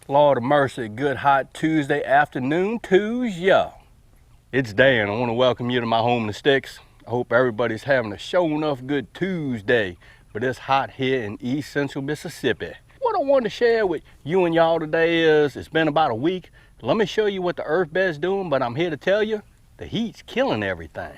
Lord of mercy, good hot Tuesday afternoon to ya. It's Dan. I want to welcome you to my home in the sticks. I hope everybody's having a show enough good Tuesday, but it's hot here in East Central Mississippi. What I want to share with you and y'all today is, it's been about a week. Let me show you what the earth bed's doing, but I'm here to tell you, the heat's killing everything.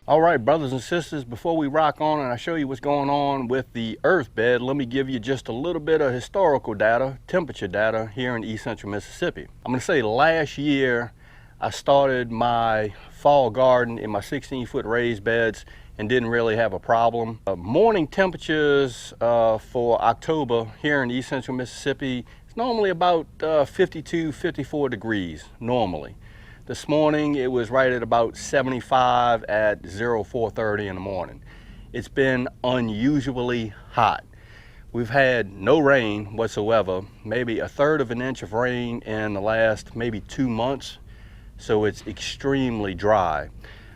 All right, brothers and sisters, before we rock on and I show you what's going on with the earth bed, let me give you just a little bit of historical data, temperature data here in East Central Mississippi. I'm gonna say last year, I started my fall garden in my 16-foot raised beds and didn't really have a problem. Morning temperatures for October here in East Central Mississippi, it's normally about 52, 54 degrees normally. This morning it was right at about 75 at 04:30 in the morning. It's been unusually hot. We've had no rain whatsoever, maybe a third of an inch of rain in the last maybe 2 months. So it's extremely dry.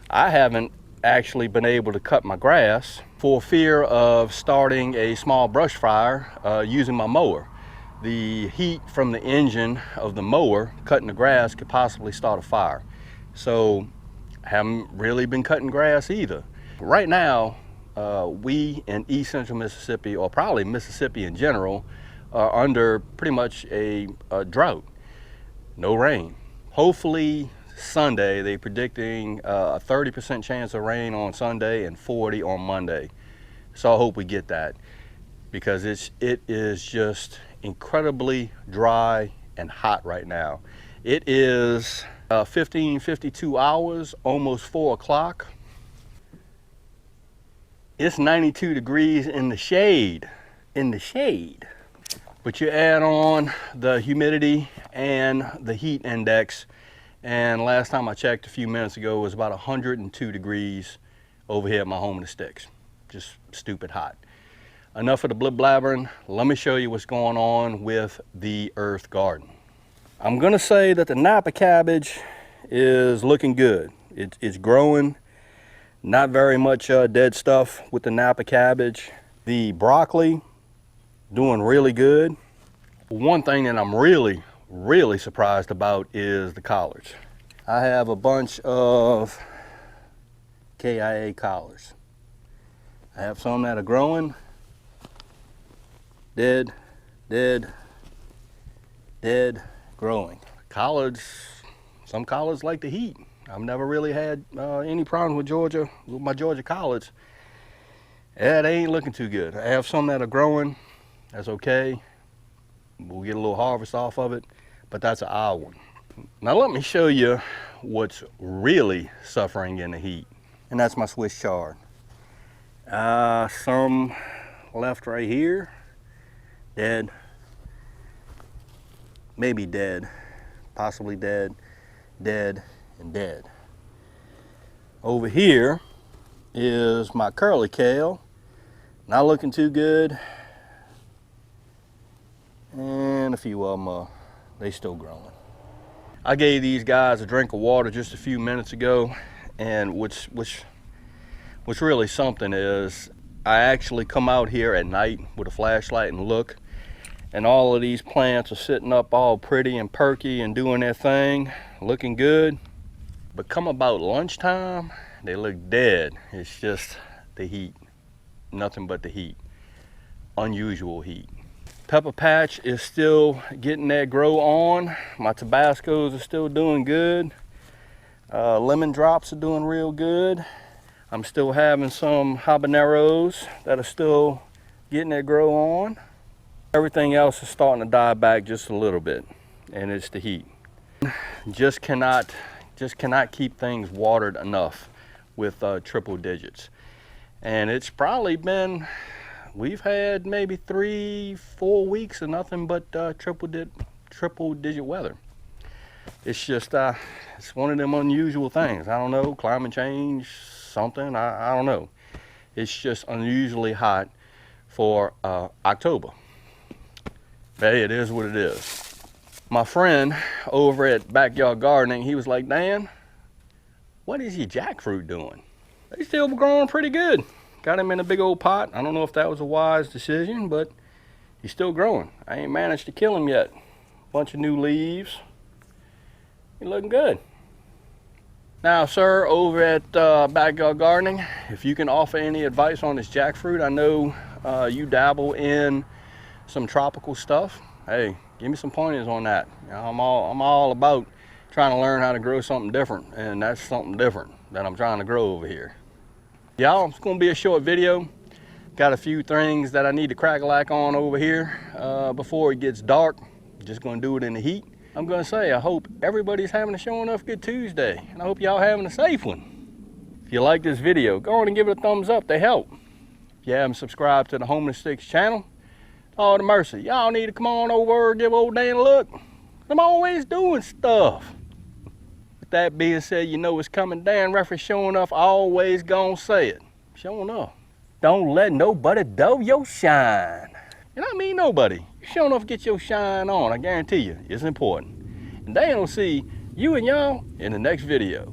I haven't actually been able to cut my grass for fear of starting a small brush fire using my mower. The heat from the engine of the mower cutting the grass could possibly start a fire. So I haven't really been cutting grass either. Right now, we in East Central Mississippi, or probably Mississippi in general, are under pretty much a drought. No rain. Hopefully Sunday, they're predicting a 30% chance of rain on Sunday and 40 on Monday. So I hope we get that, because it is just incredibly dry and hot right now. It is 52 hours, almost 4 o'clock. It's 92 degrees in the shade, But you add on the humidity and the heat index, and last time I checked a few minutes ago, it was about 102 degrees over here at my home in the sticks. Just stupid hot. Enough of the blib blabbering. Let me show you what's going on with the earth garden. I'm gonna say that the Napa cabbage is looking good. It's growing. Not very much dead stuff with the Napa cabbage. The broccoli, doing really good. One thing that I'm really surprised about is the collards. I have a bunch of KIA collards. I have some that are growing. Dead, growing. Collards, some collards like the heat. I've never really had any problems with my Georgia collards. Yeah, they ain't looking too good. I have some that are growing, that's okay. We'll get a little harvest off of it, but that's an odd one. Now let me show you what's really suffering in the heat, and that's my Swiss chard. Some left right here. Dead, maybe dead, possibly dead, and dead. Over here is my curly kale, not looking too good, and a few of them, they still growing. I gave these guys a drink of water just a few minutes ago, and what's really something is, I actually come out here at night with a flashlight and look, and all of these plants are sitting up all pretty and perky and doing their thing, looking good. But come about lunchtime, they look dead. It's just the heat, nothing but the heat, unusual heat. Pepper patch is still getting that grow on. My Tabascos are still doing good. Lemon drops are doing real good. I'm still having some habaneros that are still getting their grow on. Everything else is starting to die back just a little bit, and it's the heat. Just cannot keep things watered enough with triple digits. And it's probably been, we've had maybe 3-4 weeks of nothing but triple digit weather. It's just, it's one of them unusual things. I don't know, climate change, something, I don't know. It's just unusually hot for October. Hey, it is what it is. My friend over at Backyard Gardening, he was like, Dan, What is your jackfruit doing? They still growing pretty good. Got him in a big old pot. I don't know if that was a wise decision, but he's still growing. I ain't managed to kill him yet. Bunch of new leaves. He's looking good. Now, sir, over at Backyard Gardening, if you can offer any advice on this jackfruit, I know you dabble in some tropical stuff. Hey, give me some pointers on that. You know, I'm all about trying to learn how to grow something different, and that's something different that I'm trying to grow over here. Y'all, it's gonna be a short video. Got a few things that I need to crack-a-lack on over here before it gets dark. Just gonna do it in the heat. I'm gonna say, I hope everybody's having a Show Enough Good Tuesday, and I hope y'all having a safe one. If you like this video, go on and give it a thumbs up, they help. If you haven't subscribed to the Homeless Sticks channel, Lord of mercy, y'all need to come on over and give old Dan a look. I'm always doing stuff. With that being said, you know it's coming. Dan Reference Show Enough, always gonna say it. Show enough. Don't let nobody dull your shine. And I mean nobody. You sure enough get your shine on. I guarantee you, it's important. And Dan will see you and y'all in the next video.